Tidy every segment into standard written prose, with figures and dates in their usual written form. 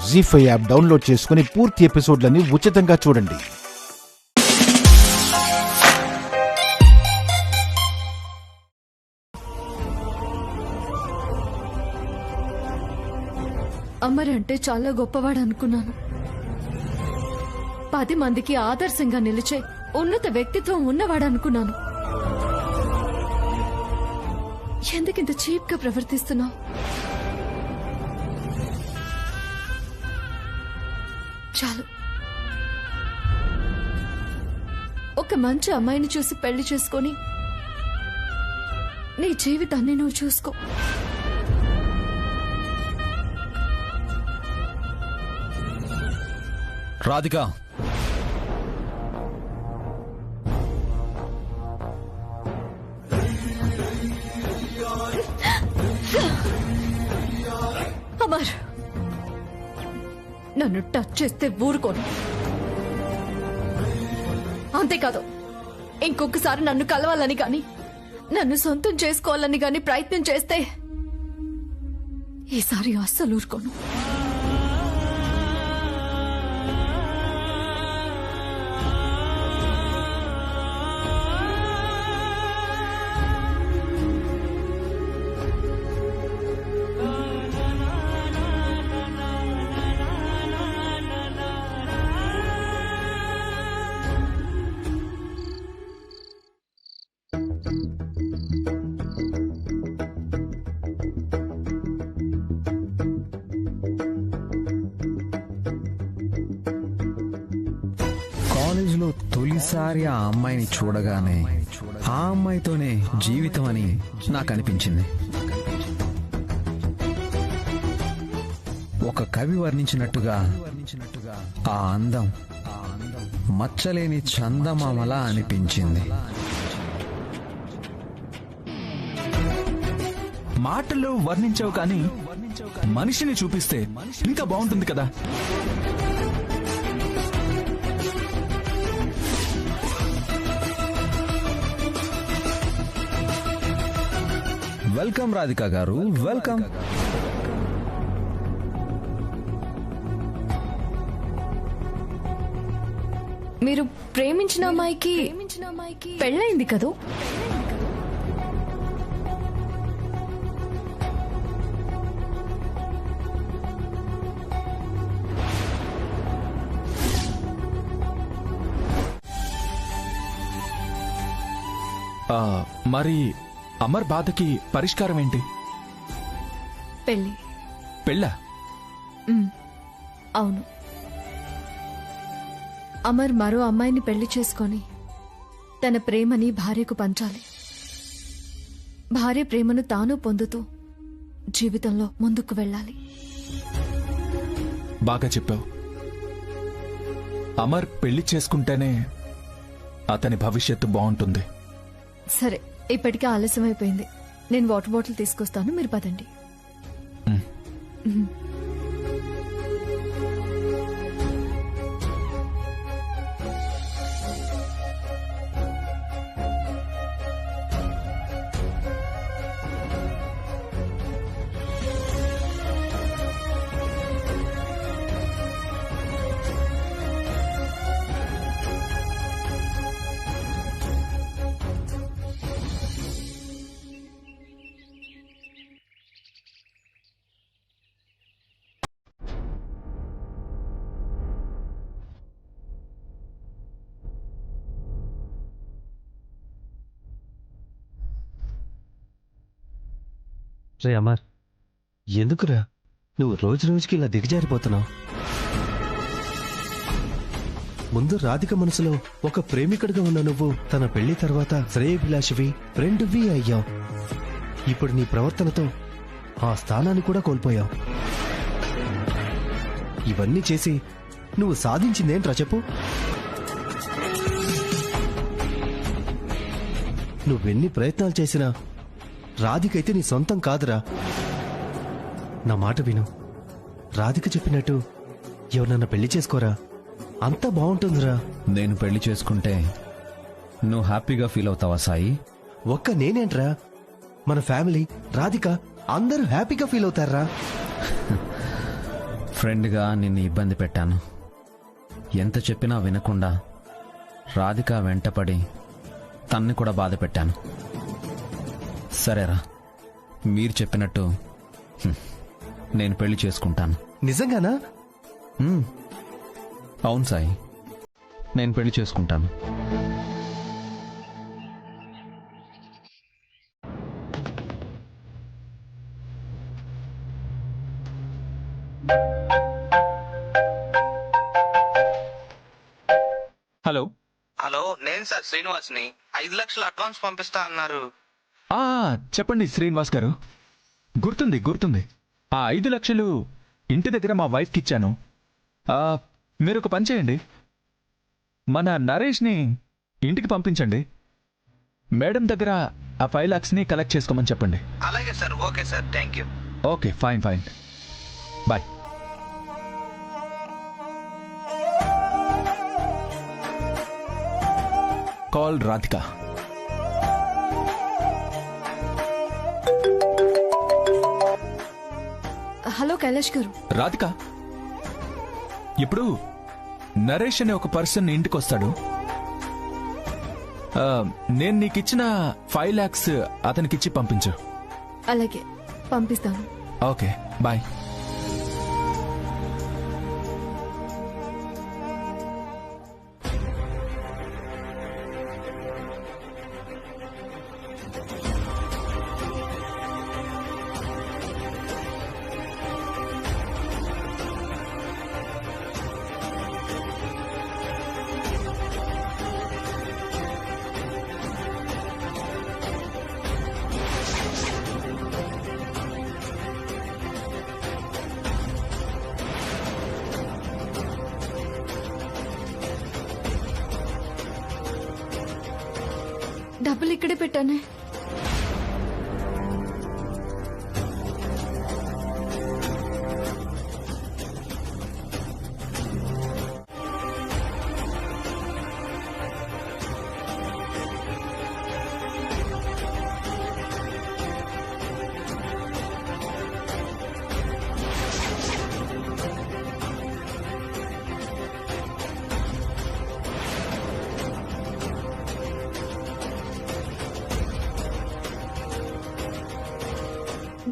జీ5 app download చేసుకుని పూర్తి ఎపిసోడ్లని ఉచితంగా చూడండి. అమర్ అంటే చాలా గొప్పవాడు అనుకున్నాను. 10 మందికి ఆదర్శంగా నిలిచే ఉన్నత వ్యక్తిత్వం ఉన్నవాడు అనుకున్నాను. ఎందుకింత చీప్ గా ప్రవర్తిస్తున్నావు? చాలు. ఒక మంచి అమ్మాయిని చూసి పెళ్లి చేసుకొని నీ జీవితాన్ని నువ్వు చూసుకో. రాధిక, అమర్, నన్ను టచ్ చేస్తే ఊరుకోను. అంతేకాదు, ఇంకొకసారి నన్ను కలవాలని గాని నన్ను సొంతం చేసుకోవాలని గాని ప్రయత్నం చేస్తే ఈసారి అస్సలు ఊరుకోను. కాలేజీలో తొలిసారి ఆ అమ్మాయిని చూడగానే ఆ అమ్మాయితోనే జీవితం అని నాకు అనిపించింది. ఒక కవి వర్ణించినట్టుగా ఆ అందం మచ్చలేని చందమామలా అనిపించింది. మాటల్లో వర్ణించావు కానీ మనిషిని చూపిస్తే ఇంకా బాగుంటుంది కదా. వెల్కమ్ రాధిక గారు, వెల్కమ్. మీరు ప్రేమించిన అమ్మాయికి పెళ్ళైంది కదూ? మరి అమర్ బాధకి పరిష్కారం ఏంటి? పెళ్ళి. పెళ్ళా? అవును. అమర్ మరో అమ్మాయిని పెళ్లి చేసుకొని తన ప్రేమని భార్యకు పంచాలి. భార్య ప్రేమను తాను పొందుతూ జీవితంలో ముందుకు వెళ్ళాలి. బాగా చెప్పావు. అమర్ పెళ్లి చేసుకుంటేనే అతని భవిష్యత్తు బాగుంటుంది. సరే, ఇప్పటికే ఆలస్యం అయిపోయింది. నేను వాటర్ బాటిల్ తీసుకొస్తాను, మీరు పదండి. రే అమర్, ఎందుకురా నువ్వు రోజు రోజుకి ఇలా దిగజారిపోతున్నావు? ముందు రాధిక మనసులో ఒక ప్రేమికుడిగా ఉన్న నువ్వు తన పెళ్లి తర్వాత శ్రేయభిలాషివి, ఫ్రెండ్వి అయ్యావు. ఇప్పుడు నీ ప్రవర్తనతో ఆ స్థానాన్ని కూడా కోల్పోయావు. ఇవన్నీ చేసి నువ్వు సాధించిందేంట్రా చెప్పు? నువ్వెన్ని ప్రయత్నాలు చేసినా రాధికైతే నీ సొంతం కాదురా. నా మాట విను. రాధిక చెప్పినట్టు ఎవరన్నా పెళ్లి చేసుకోరా, అంతా బాగుంటుందిరా. నేను పెళ్లి చేసుకుంటే నువ్వు హ్యాపీగా ఫీల్ అవుతావా సాయి? ఒక్క నేనేంట్రా, మన ఫ్యామిలీ, రాధిక అందరూ హ్యాపీగా ఫీల్ అవుతారా. ఫ్రెండ్గా నిన్ను ఇబ్బంది పెట్టాను. ఎంత చెప్పినా వినకుండా రాధిక వెంటపడి తన్ని కూడా బాధ పెట్టాను. సరేరా, మీరు చెప్పినట్టు నేను పెళ్లి చేసుకుంటాను. నిజంగానా? అవును సాయి, నేను పెళ్లి చేసుకుంటాను. హలో. హలో, నేను సార్ శ్రీనివాస్ని. 5 లక్షలు అడ్వాన్స్ పంపిస్తా అన్నారు. చెప్పండి శ్రీనివాస్ గారు. గుర్తుంది. ఆ 5 లక్షలు ఇంటి దగ్గర మా వైఫ్కి ఇచ్చాను. మీరు ఒక పని చేయండి, మన నరేష్ని ఇంటికి పంపించండి. మేడం దగ్గర ఆ 5 lakhsని కలెక్ట్ చేసుకోమని చెప్పండి. అలాగే sir. Okay sir, thank you. Okay, fine. Bye. Call Radhika. Hello Kailash గారు. రాధిక, ఇప్పుడు నరేష్ అనే ఒక పర్సన్ ఇంటికి వస్తాడు. నేను నీకిచ్చిన 5 lakhs అతనికిచ్చి పంపించు. అలాగే పంపిస్తాను. Okay, bye. డబ్బులు ఇక్కడే పెట్టానే.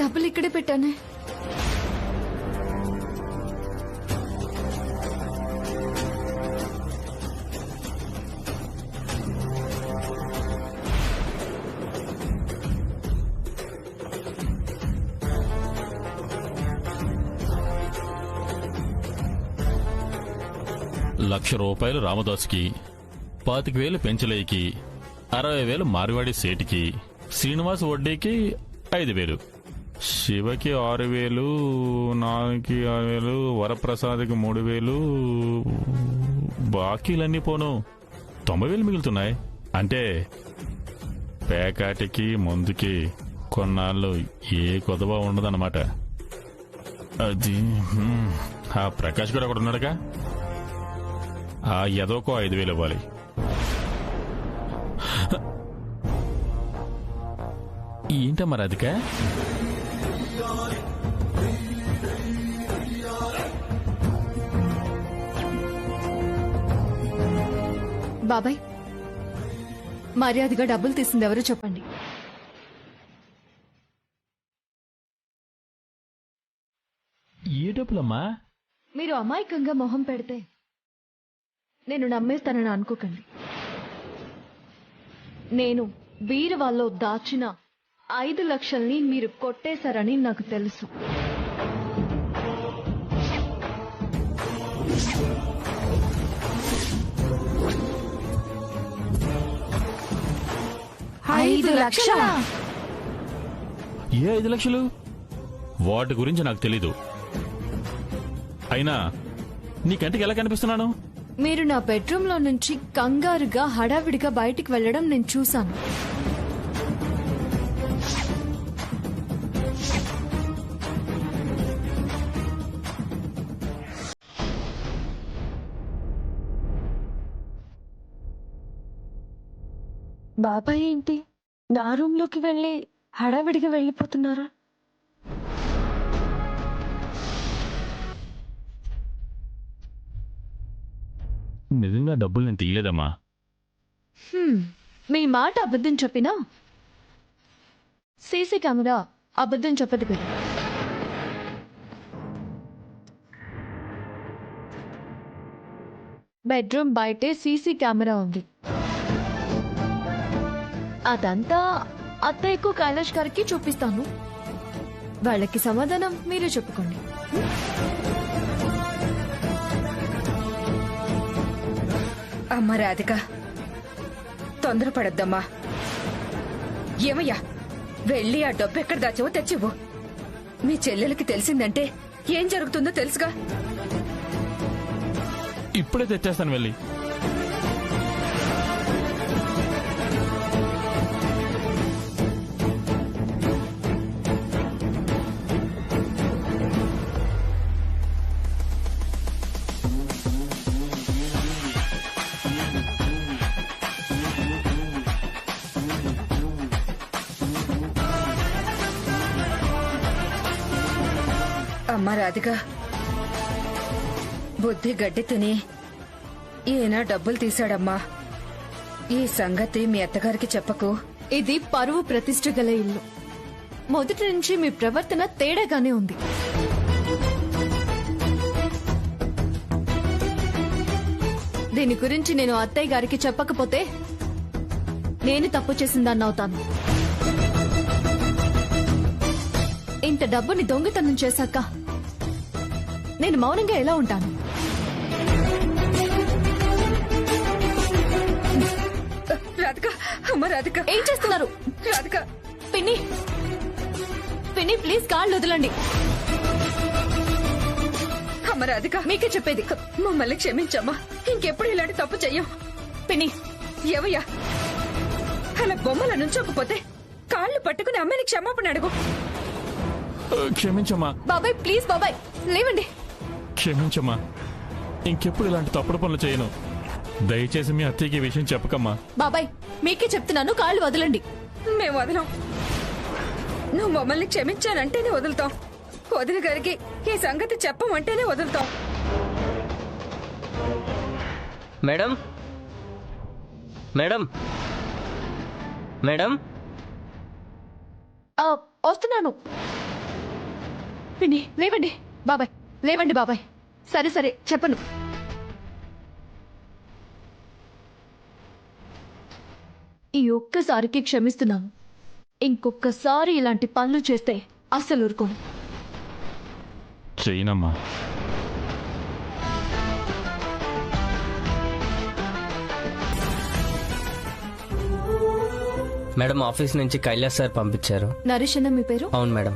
డబ్బులు ఇక్కడే పెట్టానే. ₹1,00,000 రామదాసుకి, 25,000 పెంచలేయికి, 60,000 మార్వాడి సేటికి, శ్రీనివాస్ వడ్డీకి 5,000, శివకి 6,000, నాకి 6,000, వరప్రసాద్కి 3,000, బాకీలన్నీ పోను 90,000 మిగులుతున్నాయి. అంటే పేకాటికి ముందుకి కొన్నాళ్ళు ఏ కొదవా ఉండదన్నమాట. అది ఆ ప్రకాష్ కూడా అక్కడ ఉన్నాడుగా, ఆ ఎదోకో 5,000 ఇవ్వాలి. ఏంటమ్మా రాధిక? బాబాయ్, మర్యాదగా డబ్బులు తీసింది ఎవరో చెప్పండి. ఏ డబ్బులమ్మా? మీరు అమాయకంగా మొహం పెడితే నేను నమ్మేస్తానని అనుకోకండి. నేను బీరువాలో దాచిన 5 లక్షల్ని మీరు కొట్టేశారని నాకు తెలుసు. ఏ 5 లక్షలు? వాటి గురించి నాకు తెలీదు. అయినా నీ కంటికి ఎలా కనిపిస్తున్నాను? మీరు నా బెడ్రూమ్ లో నుంచి కంగారుగా హడావిడిగా బయటికి వెళ్లడం నేను చూశాను. బాబాయ్ ఏంటి నా రూమ్ లోకి వెళ్ళి హడావిడిగా వెళ్ళిపోతున్నారా? నిజంగా డబ్బులు నేను తీయలేదమ్మా. మీ మాట అబద్ధం చెప్పినా సీసీ కెమెరా అబద్ధం చెప్పదు కదా. బెడ్రూమ్ బయటే సీసీ కెమెరా ఉంది. అదంతా అత్తయ్యకు కైలాష్ గారికి చూపిస్తాను. వాళ్ళకి సమాధానం మీరే చెప్పుకోండి. అమ్మ రాధిక, తొందరపడద్దమ్మా. ఏమయ్యా, వెళ్ళి ఆ డబ్బు ఎక్కడ దాచావో తెచ్చివ్వు. మీ చెల్లెలకి తెలిసిందంటే ఏం జరుగుతుందో తెలుసుగా. ఇప్పుడే తెచ్చేస్తాను వెళ్ళి. అమ్మ రాధిక, బుద్ధి గడ్డి తిని ఈయన డబ్బులు తీశాడమ్మా. ఈ సంగతి మీ అత్తగారికి చెప్పకు. ఇది పరువు ప్రతిష్ఠ గల ఇల్లు. మొదటి నుంచి మీ ప్రవర్తన తేడాగానే ఉంది. దీని గురించి నేను అత్తయ్య గారికి చెప్పకపోతే నేను తప్పు చేసిందాన్ని అవుతాను. ఇంత డబ్బుని దొంగతనం చేశాక నేను మౌనంగా ఎలా ఉంటాను? రాధిక, అమ్మ రాధిక, ఏం చేస్తున్నారు? రాధిక, పిన్ని పిన్ని, ప్లీజ్ కాళ్ళు వదలండి. అమ్మ రాధిక, మీకే చెప్పేది. మమ్మల్ని క్షమించమ్మా. ఇంకెప్పుడు ఇలాంటి తప్పు చెయ్యం. పిన్ని, ఏవయ్యా, అలా బొమ్మల నుంచోకపోతే కాళ్ళు పట్టుకుని అమ్మని క్షమాపణ అడుగు. క్షమించమ్మా. బాబాయ్ ప్లీజ్, బాబాయ్ లేవండి. క్షమించమ్మా. ఇంకెప్పుడు ఇలాంటి తప్పుడు పనులు చేయను. దయచేసి మీ అత్తయ్యకి ఈ విషయం చెప్పకమ్మా. బాబాయ్ మీకే చెప్తున్నాను, కాళ్ళు వదలండి. మేము వదలం. నువ్వు మమ్మల్ని క్షమించానంటేనే వదులుతాం. వదిన గారికి ఈ సంగతి చెప్పమంటేనే వదులుతాం. మేడం, మేడం, మేడం, వస్తున్నాను. పిన్ని లేవండి. బాబాయ్ లేవండి. బాబాయ్ సరే సరే చెప్పను. ఈ ఒక్కసారికి క్షమిస్తున్నాను. ఇంకొక్కసారి ఇలాంటి పనులు చేస్తే అస్సలు ఊరుకోను. చేయనమ్మా. మేడం ఆఫీస్ నుంచి కైలాస్ సార్ పంపించారు. నరేష్ అన్న మీ పేరు? అవును మేడం.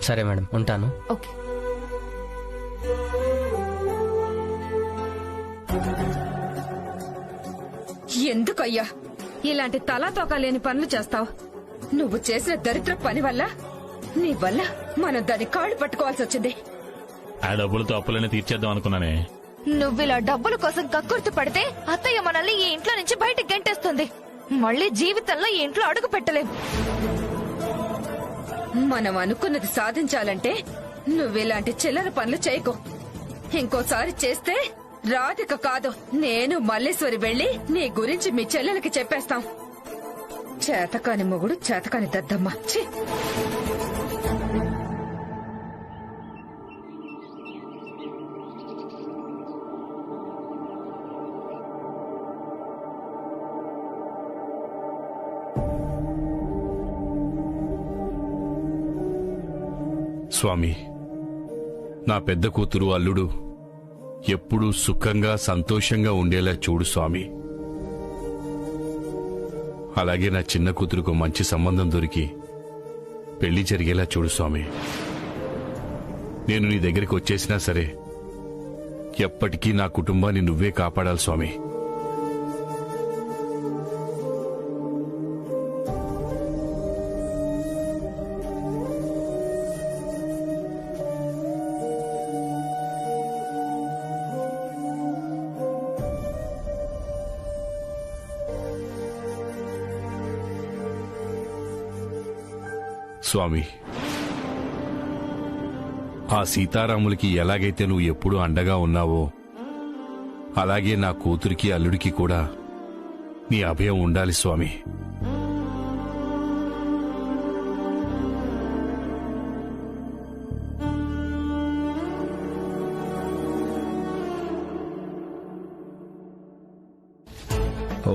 సరే మేడం, ఉంటాను. ఓకే. ఎందుకయ్యా ఇలాంటి తలాతోక లేని పనులు చేస్తావు? నువ్వు చేసిన దరిద్ర పని వల్ల, నీ వల్ల మనం దాని కాళ్ళు పట్టుకోవాల్సి వచ్చింది. ఆ డబ్బులతో అప్పులనే తీర్చేద్దాం అనుకున్నానే. నువ్విలా డబ్బుల కోసం కక్కుర్తి పడితే అత్తయ్య మనల్ని ఈ ఇంట్లో నుంచి బయటికి గంటేస్తుంది. మళ్ళీ జీవితంలో ఈ ఇంట్లో అడుగు పెట్టలేం. మనం అనుకున్నది సాధించాలంటే నువ్విలాంటి చిల్లర పనులు చేయకు. ఇంకోసారి చేస్తే రాధిక కాదు, నేను మల్లేశ్వరి వెళ్లి నీ గురించి మీ చెల్లెలకి చెప్పేస్తాం. చేతకాని మొగుడు, చేతకాని దద్దమ్మ. ఛీ! స్వామి, నా పెద్ద కూతురు అల్లుడు ఎప్పుడూ సుఖంగా సంతోషంగా ఉండేలా చూడు స్వామి. అలాగే నా చిన్న కూతురుకు మంచి సంబంధం దొరికి పెళ్లి జరిగేలా చూడు స్వామి. నేను నీ దగ్గరికి వచ్చేసినా సరే ఎప్పటికీ నా కుటుంబాన్ని నువ్వే కాపాడాలి స్వామి. స్వామి, ఆ సీతారాములకి ఎలాగైతే నువ్వు ఎప్పుడూ అండగా ఉన్నావో అలాగే నా కూతురికి అల్లుడికి కూడా నీ అభయం ఉండాలి స్వామి.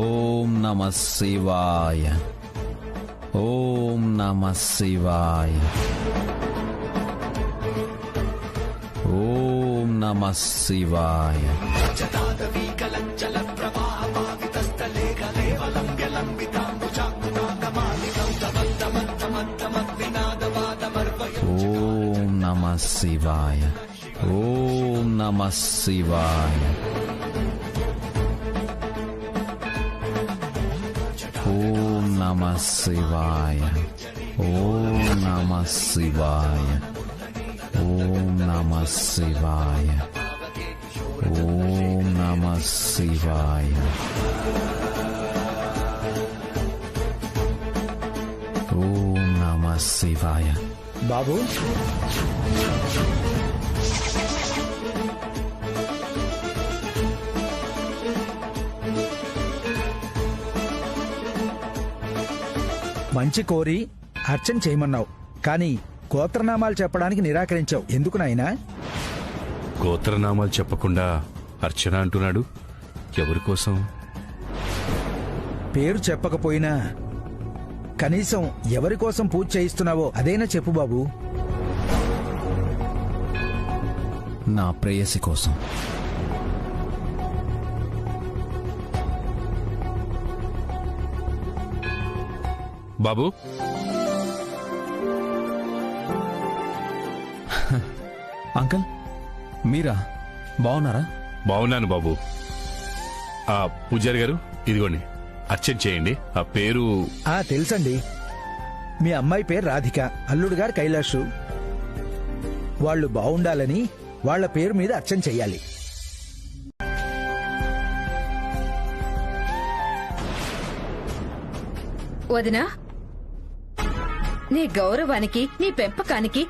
ఓం నమః శివాయ. ఓం నమః శివాయ. ఓం నమః శివాయ. ఓం నమః శివాయ. ఓం నమః శివాయ. ఓం నమః శివాయ. ఓం నమః శివాయ. ఓం నమః శివాయ. ఓం నమః శివాయ. ఓం నమః శివాయ. బాబు, మంచి కోరి అర్చన చేయమన్నావు, కానీ గోత్రనామాలు చెప్పడానికి నిరాకరించావు. ఎందుకు నాయనా? గోత్రనామాలు చెప్పకుండా అర్చన అంటున్నాడు. ఎవరి కోసం? పేరు చెప్పకపోయినా కనీసం ఎవరి కోసం పూజ చేయిస్తున్నావో అదైనా చెప్పు బాబు. నా ప్రేయసి కోసం. బాబు, అంకుల్ మీరా? బాగున్నారా? బాగున్నాను బాబు. ఆ పూజారి గారు, ఇదిగోండి అర్చన చేయండి. ఆ పేరు తెలుసండి. మీ అమ్మాయి పేరు రాధిక, అల్లుడు గారు కైలాషు. వాళ్ళు బాగుండాలని వాళ్ళ పేరు మీద అర్చన చెయ్యాలి. వదినా, నీ గౌరవానికి నీ పెంపకానికి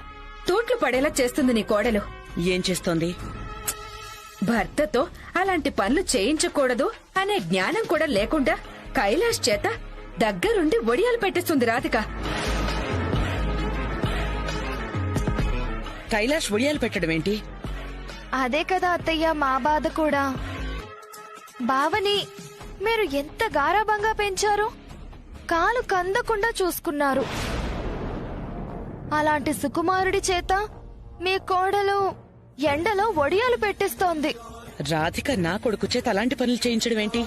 తూట్లు పడేలా చేస్తుంది నీ కోడలు. ఏం చేస్తోంది? భర్తతో అలాంటి పనులు చేయించకూడదు అనే జ్ఞానం కూడా లేకుండా కైలాష్ చేత దగ్గరుండి ఒడియాలు పెట్టిస్తుంది రాధిక. కైలాష్ ఒడియాలు పెట్టడం ఏంటి? అదే కదా అత్తయ్య మా బాధ కూడా. బావని మీరు ఎంత గారాబంగా పెంచారు, కాలు కందకుండా చూసుకున్నారు. అలాంటి సుకుమారుడి చేత మీ కోడలు ఎండలో ఒడియాలు పెట్టిస్తోంది. రాధిక నా కొడుకు చేత అలాంటి పనులు చేయించడం ఏంటి?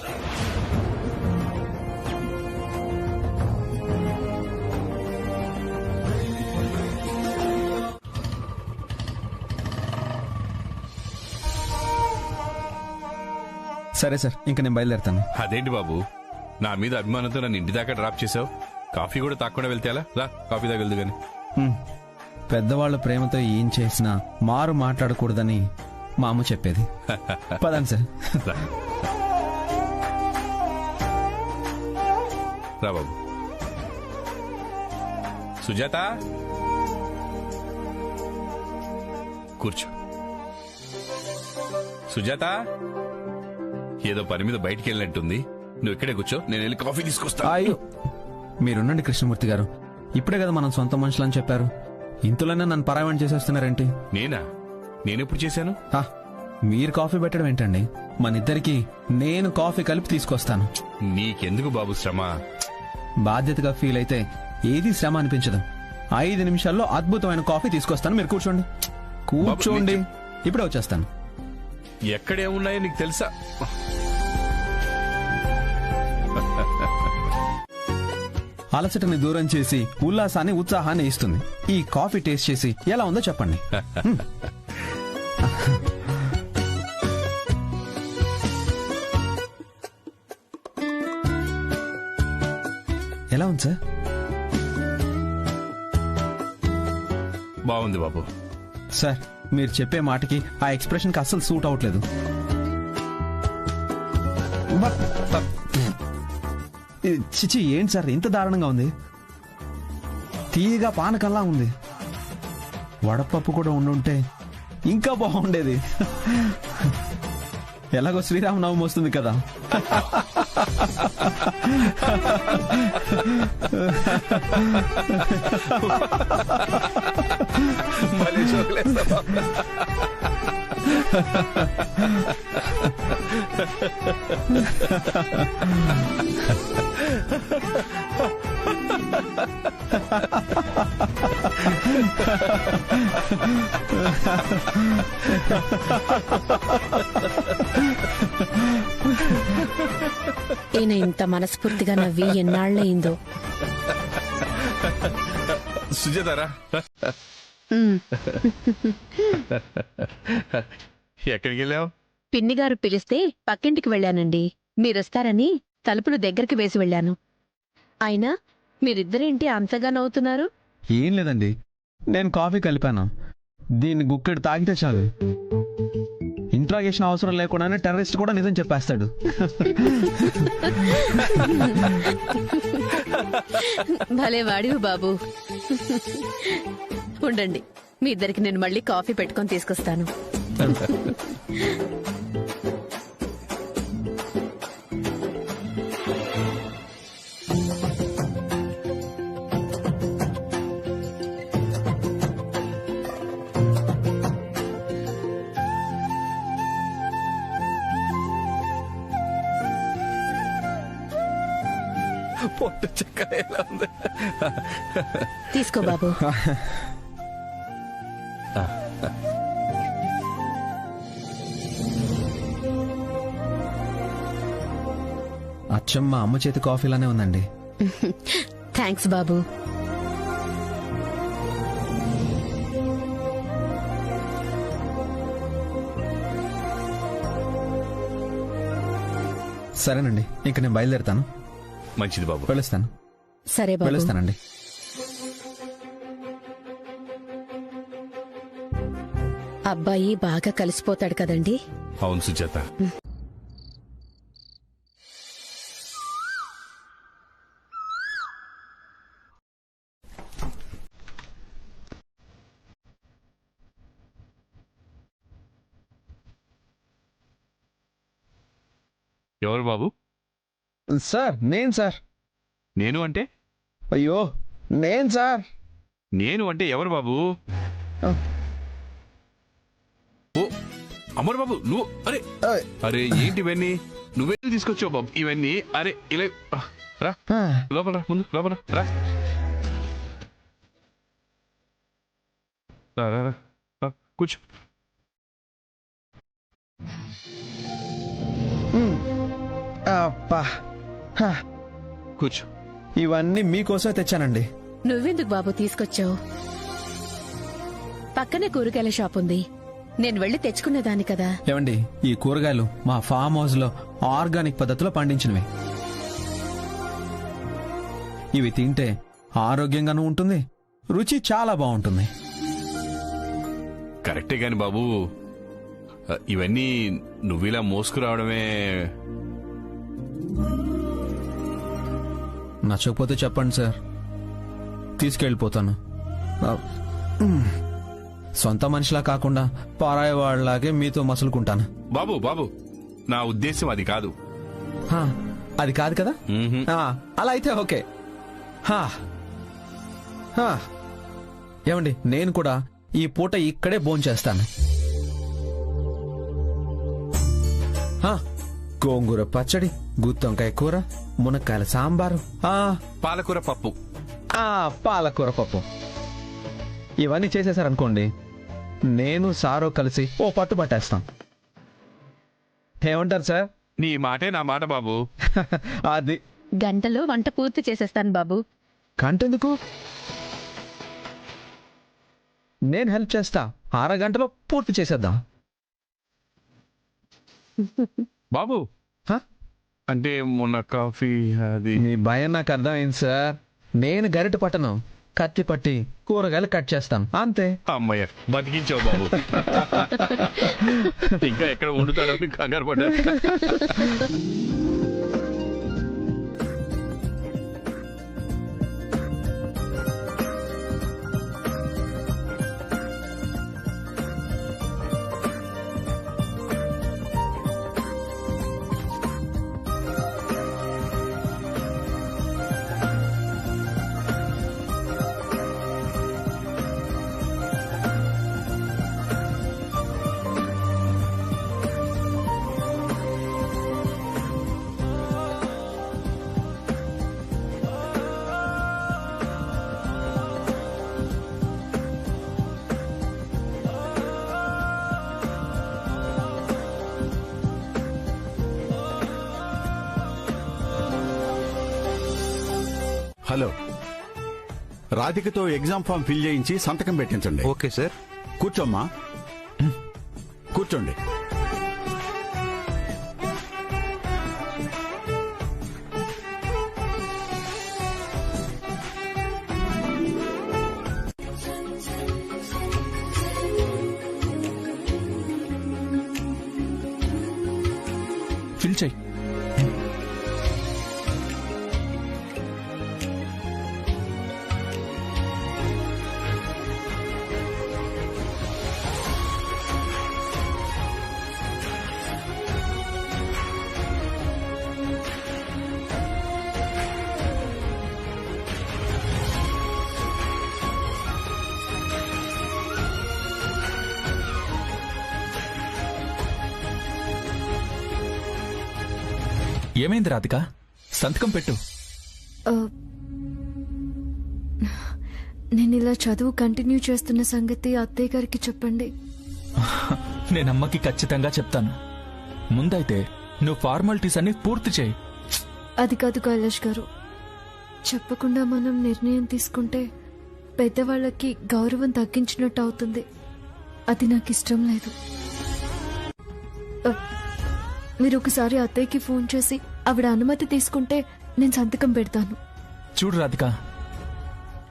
సరే సార్, ఇంకా నేను బయలుదేరుతాను. అదేంటి బాబు, నా మీద అభిమానంతో నన్ను ఇంటి దాకా డ్రాప్ చేసావు. కాఫీ కూడా తాకుండా వెళ్తే ఎలా? రా, కాఫీ దాకా వెళ్దు గాని. పెద్దవాళ్ళ ప్రేమతో ఏం చేసినా మారు మాట్లాడకూడదని మా అమ్మ చెప్పేది. పదండి సార్. రా బాబు. సుజాత, కూర్చో. సుజాత, ఏదో పని మీద బయటికి వెళ్ళినట్టుంది. నువ్వు ఇక్కడే కూర్చో, నేను వెళ్ళి కాఫీ తీసుకొస్తా. అయ్యో, మీరుండండి కృష్ణమూర్తి గారు. ఇప్పుడే కదా మనం సొంత మనుషులని చెప్పారు. ఇంతలోనే నన్ను పరాయణం చేసేస్తున్నారేంటి? నేనా? నేనెప్పుడు చేశాను? మీరు కాఫీ పెట్టడం ఏంటండి? మనిద్దరికి నేను కాఫీ కలిపి తీసుకొస్తాను. నీకెందుకు బాబు శ్రమ? బాధ్యతగా ఫీల్ అయితే ఏది శ్రమ అనిపించదు. 5 నిమిషాల్లో అద్భుతమైన కాఫీ తీసుకొస్తాను. మీరు కూర్చోండి. కూర్చోండి, ఇప్పుడే వచ్చేస్తాను. ఎక్కడే ఉన్నాయో నీకు తెలుసా? అలసటని దూరం చేసి ఉల్లాసాన్ని ఉత్సాహాన్ని ఇస్తుంది. ఈ కాఫీ టేస్ట్ చేసి ఎలా ఉందో చెప్పండి. ఎలా ఉంది సార్? బాగుంది బాబు. సార్, మీరు చెప్పే మాటకి ఆ ఎక్స్ప్రెషన్ కి అస్సలు సూట్ అవట్లేదు. చిచి, ఏంటి సార్ ఇంత దారుణంగా ఉంది? తీయగా పానకల్లా ఉంది. వడపప్పు కూడా ఉండుంటే ఇంకా బాగుండేది. ఎలాగో శ్రీరామనవమి వస్తుంది కదా. ఈయన ఇంత మనస్ఫూర్తిగా నవ్వి ఎన్నాళ్ళయిందో. సుజాతారా, ఎక్కడికి వెళ్ళావు? పిన్నిగారు పిలిస్తే పక్కింటికి వెళ్ళానండి. మీరొస్తారని తలుపులు దగ్గరికి వేసి వెళ్ళాను. అయినా మీరిద్దరేంటి అంతగా నవ్వుతున్నారు? ఏం లేదండి, నేను కాఫీ కలిపాను. దీన్ని గుక్కెడు తాగితే చాలు, ఇంట్రాగేషన్ అవసరం లేకుండానే టెర్రరిస్ట్ కూడా నిజం చెప్పేస్తాడు. భలే వాడివి బాబు. ఉండండి, మీ ఇద్దరికి నేను మళ్ళీ కాఫీ పెట్టుకొని తీసుకొస్తాను. పొట్టు చక్కెర ఎలా ఉంది? తీసుకో బాబు. అచ్చం మా అమ్మ చేతి కాఫీలానే ఉందండి. థ్యాంక్స్ బాబు. సరేనండి, ఇంక నేను బయలుదేరుతాను. మంచిది బాబు, వెళ్ళొస్తాను. సరే బాబు, వెళ్ళొస్తానండి. అబ్బాయి బాగా కలిసిపోతాడు కదండి. అవును సుజాత. ఎవరు బాబు? సార్ నేను సార్. నేను అంటే? అయ్యో నేను సార్. నేను అంటే ఎవరు బాబు? ఓ అమర్ బాబు, నువ్వు? అరే అరే, ఏంటి ఇవన్నీ? నువ్వెళ్ళి తీసుకొచ్చావు బాబు ఇవన్నీ? అరే ఇలా రా, లోపల రా, ముందు లోపల రా. కూర్చో. కూర్చో. ఇవన్నీ మీకోసమే తెచ్చానండి. నువ్వెందుకు బాబు తీసుకొచ్చావు? పక్కనే కూరగాయల షాప్ ఉంది, నేను వెళ్లి తెచ్చుకునేదాన్ని కదా. ఏమండి, ఈ కూరగాయలు మా ఫామ్ హౌస్ లో ఆర్గానిక్ పద్ధతిలో పండించినవి. ఇవి తింటే ఆరోగ్యంగానూ ఉంటుంది, రుచి చాలా బాగుంటుంది. కరెక్టే గాని బాబు, ఇవన్నీ నువ్విలా మోసుకురావడమే. నచ్చకపోతే చెప్పండి సార్, తీసుకెళ్ళిపోతాను. సొంత మనిషిలా కాకుండా పారాయి వాళ్ళలాగే మీతో మసులుకుంటాను. బాబు బాబు, నా ఉద్దేశం అది కాదు. అది కాదు కదా? అలా అయితే ఓకే. ఏమండి, నేను కూడా ఈ పూట ఇక్కడే భోంచేస్తాను. గోంగూర పచ్చడి, గుత్తొంకాయ కూర, మునక్కాయల సాంబారు, పాలకూర పప్పు. పాలకూర పప్పు ఇవన్నీ చేసేసారనుకోండి, నేను సారో కలిసి ఓ పట్టు పట్టేస్తాం. ఏమంటారు సార్? నీ మాటే నా మాట బాబు. అది గంటలో వంట పూర్తి చేసేస్తాను బాబు. గంటెందుకు? నేను హెల్ప్ చేస్తా, అరగంటలో పూర్తి చేసేద్దాం. బాబు అంటే మొన్న కాఫీ అది. మీ భయం నాకు అర్థమైంది సార్. నేను గరిట పట్టను, కత్తి పట్టి కూరగాయలు కట్ చేస్తాం, అంతే. అమ్మయ్య, బతికించావు బాబు. ఇంకా ఎక్కడ వండుతాడో కంగారు పడ్డా. హలో, రాధికతో ఎగ్జామ్ ఫామ్ ఫిల్ చేయించి సంతకం పెట్టించండి. Okay sir. కూర్చోమ్మా, కూర్చోండి. ఫిల్ చేయి. ఏమైంది రాధిక? సంతకం పెట్టు. నేను ఇలా చదువు కంటిన్యూ చేస్తున్న సంగతి అత్తయ్య గారికి చెప్పండి. నేనమ్మకి ఖచ్చితంగా చెప్తాను. ముందైతే నువ్వు ఫార్మాలిటీస్ అన్ని పూర్తి చేయి. అది కాదు కైలాష్ గారు, చెప్పకుండా మనం నిర్ణయం తీసుకుంటే పెద్దవాళ్ళకి గౌరవం తగ్గించినట్టు అవుతుంది. అది నాకు ఇష్టం లేదు. మీరు ఒకసారి అత్తయ్యకి ఫోన్ చేసి ఆవిడ అనుమతి తీసుకుంటే నేను సంతకం పెడతాను. చూడు రాధిక,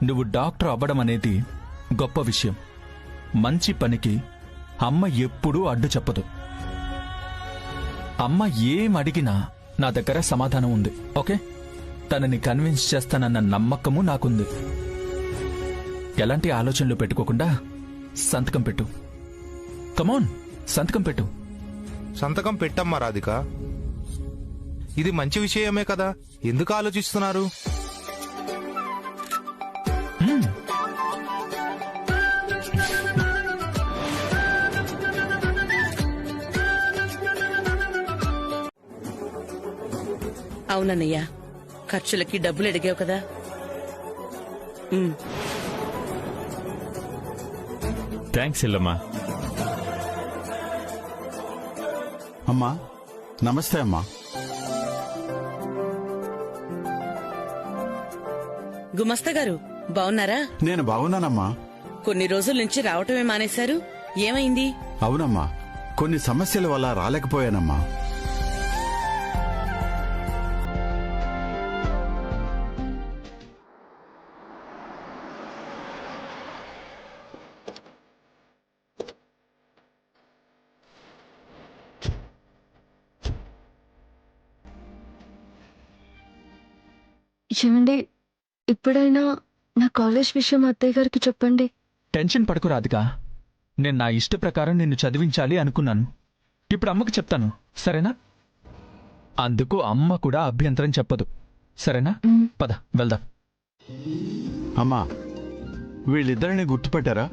నువ్వు డాక్టర్ అవ్వడం అనేది గొప్ప విషయం. మంచి పనికి అమ్మ ఎప్పుడూ అడ్డు చెప్పదు. అమ్మ ఏం అడిగినా నా దగ్గర సమాధానం ఉంది. ఓకే, తనని కన్విన్స్ చేస్తానన్న నమ్మకము నాకుంది. ఎలాంటి ఆలోచనలు పెట్టుకోకుండా సంతకం పెట్టు. కమోన్, సంతకం పెట్టు. సంతకం పెట్టమ్మా రాధిక. ఇది మంచి విషయమే కదా, ఎందుకు ఆలోచిస్తున్నారు? అవునన్నయ్య, ఖర్చులకి డబ్బులు అడిగావు కదా. థ్యాంక్స్ ఇల్లమ్మా. అమ్మా నమస్తే. అమ్మా గుమస్తా గారు బావున్నారా? నేను బాగున్నానమ్మా. కొన్ని రోజుల నుంచి రావటమే మానేశారు, ఏమైంది? అవునమ్మా, కొన్ని సమస్యల వల్ల రాలేకపోయానమ్మా. ఏమండి, ఇప్పుడైనా నా కాలేజ్ విషయం అత్తయ్య గారికి చెప్పండి. టెన్షన్ పడకు రాధిక, నేను నా ఇష్ట ప్రకారం నిన్ను చదివించాలి అనుకున్నాను. ఇప్పుడు అమ్మకి చెప్తాను, సరేనా? అందుకు అమ్మ కూడా అభ్యంతరం చెప్పదు, సరేనా? పద వెళ్దాం. అమ్మా, వీళ్ళిద్దరిని గుర్తుపెట్టారా?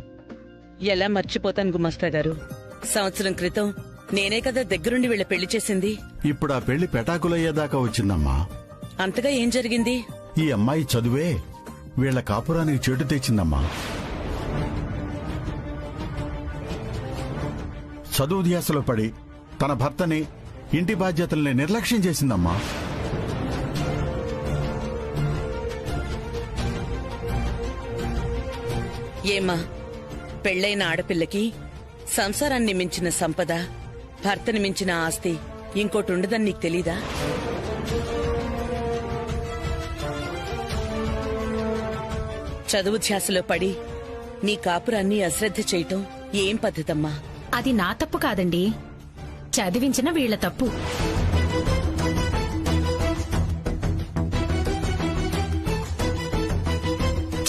ఎలా మర్చిపోతాను గుమస్తా గారు, సంవత్సరం క్రితం నేనే కదా దగ్గరుండి వీళ్ళ పెళ్లి చేసింది. ఇప్పుడు ఆ పెళ్లి పెటాకులయ్యేదాకా వచ్చిందమ్మా. అంతగా ఏం జరిగింది? ఈ అమ్మాయి చదువే వీళ్ల కాపురానికి చెడు తెచ్చిందమ్మా. చదువు ధ్యాసలో పడి తన భర్తని, ఇంటి బాధ్యతల్ని నిర్లక్ష్యం చేసిందమ్మా. ఏమా, పెళ్లైన ఆడపిల్లకి సంసారాన్ని మించిన సంపద, భర్తని మించిన ఆస్తి ఇంకోటి ఉండదని నీకు తెలీదా? చదువు ధ్యాసలో పడి నీ కాపురాన్ని అశ్రద్ధ చేయటం ఏం పద్ధతమ్మా? అది నా తప్పు కాదండి, చదివించిన వీళ్ల తప్పు.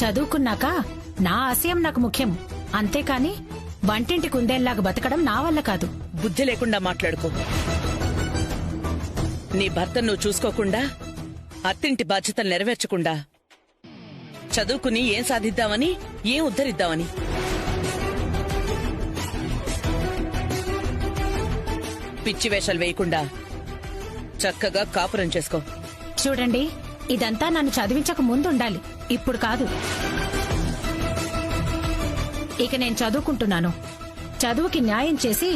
చదువుకున్నాక నా ఆశయం నాకు ముఖ్యం, అంతేకాని వంటింటి కుందేల్లాగా బతకడం నా వల్ల కాదు. బుద్ధి లేకుండా మాట్లాడుకో. నీ భర్త నువ్వు చూసుకోకుండా, అత్తింటి బాధ్యతలు నెరవేర్చకుండా చదువుకుని ఏం సాధిద్దామని, ఏం ఉద్ధరిద్దామని? పిచ్చి వేషాలు వేయకుండా చక్కగా కాపురం చేసుకో. చూడండి, ఇదంతా నన్ను చదివించక ముందు ఉండాలి, ఇప్పుడు కాదు. ఇక నేను చదువుకుంటున్నాను, చదువుకి న్యాయం చేసి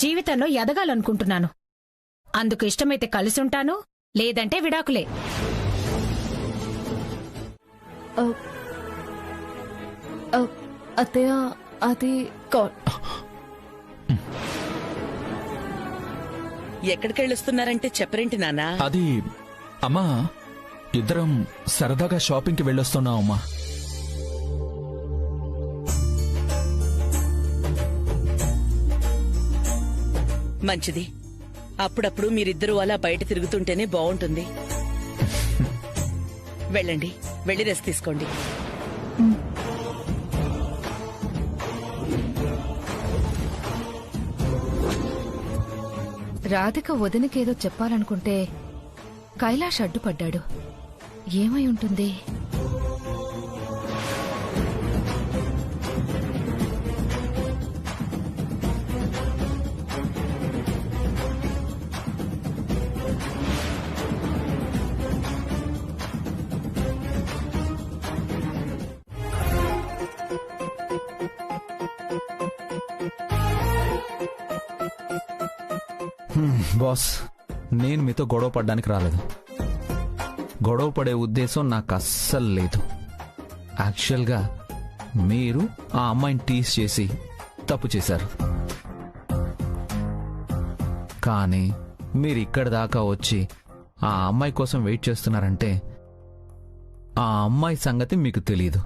జీవితంలో ఎదగాలనుకుంటున్నాను. అందుకు ఇష్టమైతే కలిసి ఉంటాను, లేదంటే విడాకులే. అత్తయ్య అది ఎక్కడికెళ్ళొస్తున్నారంటే చెప్పరేంటి నాన్నా? అది అమ్మా, ఇద్దరం సరదాగా షాపింగ్కి వెళ్ళొస్తున్నాం అమ్మా. మంచిది. అప్పుడప్పుడు మీరిద్దరూ అలా బయట తిరుగుతుంటేనే బాగుంటుంది. వెళ్ళండి, వెళ్ళి రెస్ట్ తీసుకోండి. రాధిక వదినకేదో చెప్పాలనుకుంటే కైలాష్ అడ్డుపడ్డాడు. ఏమై ఉంటుంది? బాస్, నేను మీతో గొడవ పడ్డానికి రాలేదు. గొడవ పడే ఉద్దేశం నాకు అస్సలు లేదు. యాక్చువల్గా మీరు ఆ అమ్మాయిని టీస్ చేసి తప్పు చేశారు. కానీ మీరు ఇక్కడి దాకా వచ్చి ఆ అమ్మాయి కోసం వెయిట్ చేస్తున్నారంటే ఆ అమ్మాయి సంగతి మీకు తెలియదు.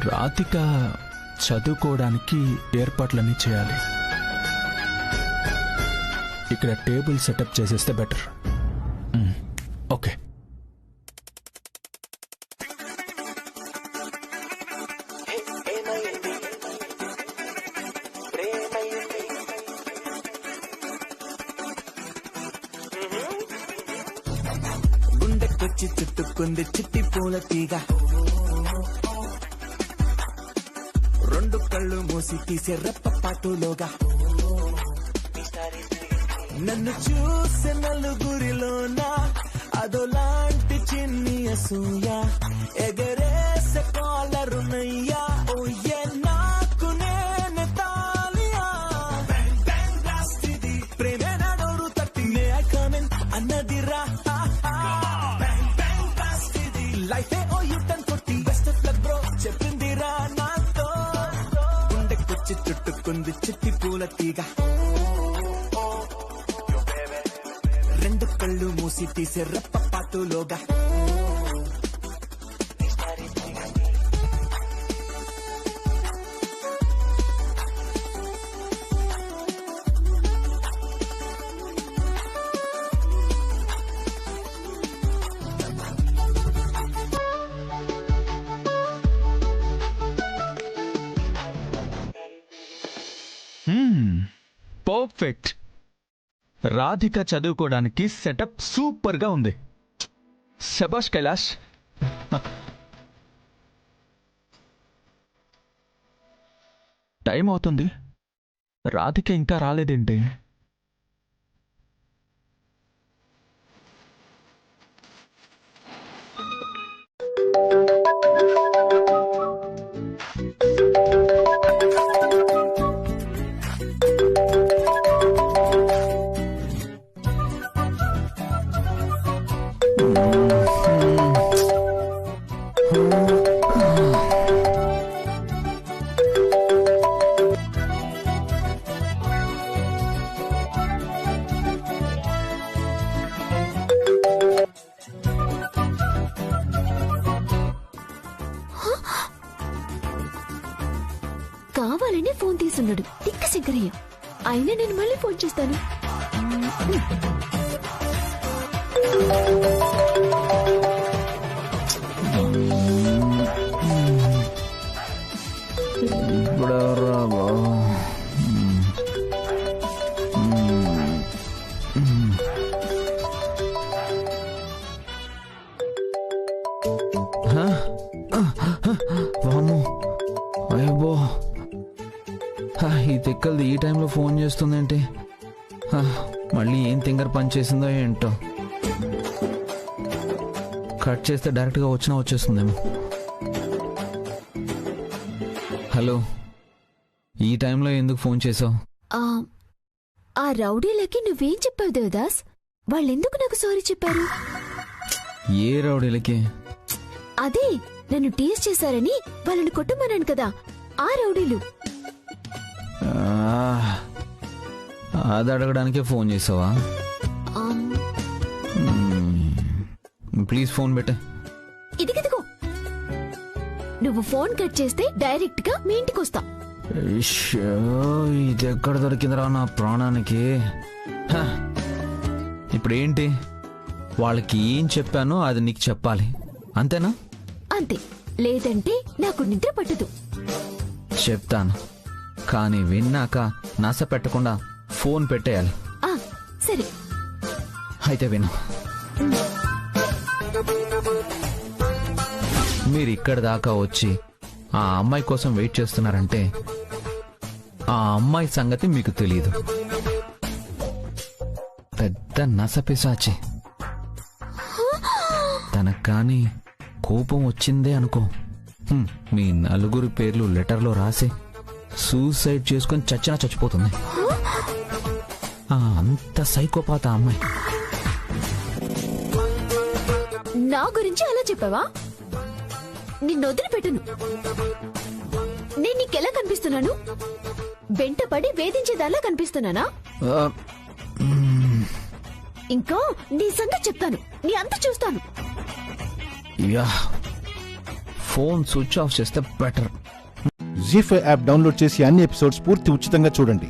రాధిక చదువుకోవడానికి ఏర్పాట్లన్నీ చేయాలి. ఇక్కడ టేబుల్ సెటప్ చేసేస్తే బెటర్. ఓకే. గుండెకొచ్చి చుట్టుకుంది చిట్టి పూల తీగ, రెండు కళ్ళు మూసి తీసే రెప్పపాటులోగా, నన్ను చూసే నలుగురిలోన అదోలాంటి చిన్ని అసూయ, ఎగరేసే కాలరునయ్యా ఓయే నాకు నేను తాలియా, ప్రేమే నడోరు తట్టి మే ఐ కమిన్ అన్నదిరా, లైఫే ఓ యూటర్న్ కొట్టి బెస్ట్ ఆఫ్ లక్ బ్రో చెప్పిందిరా నాతో, గుండెకొచ్చి చుట్టుకుంది చిట్టి పూల తీగ, రెండు కళ్ళు మూసి తీసే రెప్పపాటులోగా, పర్ఫెక్ట్. రాధిక చదువుకోవడానికి సెటప్ సూపర్ గా ఉంది. శభాష్ కైలాష్. టైం అవుతుంది, రాధిక ఇంకా రాలేదేంటి? కావాలనే ఫోన్ తీసున్నాడు తిక్క శంకరయ్య. అయినా నేను మళ్ళీ ఫోన్ చేస్తాను. అయ్యో, ఈ తిక్కలది ఈ టైంలో ఫోన్ చేస్తుందేంటి? మళ్ళీ ఏం తింగర్ పని చేసిందో ఏంటో. కట్ చేస్తే డైరెక్ట్గా వచ్చేస్తుందేమో. హలో, ఈ టైంలో ఎందుకు ఫోన్ చేసావు? ఆ రౌడీలకి నువ్వేం చెప్పావు దేవదాస్? వాళ్ళెందుకు నాకు సారీ చెప్పారు? ఏ రౌడీలకి? అదే నన్ను టీస్ చేశారని వాళ్ళని కొట్టమన్నాను కదా, ఆ రౌడీలు. అది అడగడానికే ఫోన్ చేసావా? ప్లీజ్ ఫోన్ పెట్టే. ఇదిగో, నువ్వు ఫోన్ కట్ చేస్తే డైరెక్ట్ గా మీ ఇంటికి వస్తా. ఇది ఎక్కడ దొరికిందిరా నా ప్రాణానికి? ఇప్పుడేంటి? వాళ్ళకి ఏం చెప్పానో అది నీకు చెప్పాలి, అంతేనా? అంతే, లేదంటే నాకు నిద్ర పట్టదు. చెప్తాను, కానీ విన్నాక నస పెట్టకుండా ఫోన్ పెట్టేయాలి. సరే అయితే విను. మీరు ఇక్కడ దాకా వచ్చి ఆ అమ్మాయి కోసం వెయిట్ చేస్తున్నారంటే ఆ అమ్మాయి సంగతి మీకు తెలియదు. పెద్ద నసపిసాచి. తనకు కానీ కోపం వచ్చిందే అనుకో, మీ నలుగురి పేర్లు లెటర్లో రాసి సూసైడ్ చేసుకుని చచ్చిపోతుంది. అంత సైకోపాత అమ్మాయి. నా గురించి అలా చెప్పావా? నిన్ను వదిలిపెట్టను. నేను నీకెలా కనిపిస్తున్నాను? వెంటపడి వేధించేదాలా కనిపిస్తున్నానా? ఇంకా నీ సంగతి చెప్తాను, నీ అంత చూస్తాను. ఫోన్ స్విచ్ ఆఫ్ చేస్తే బెటర్. జీ5 యాప్ డౌన్లోడ్ చేసి అన్ని ఎపిసోడ్స్ పూర్తి ఉచితంగా చూడండి.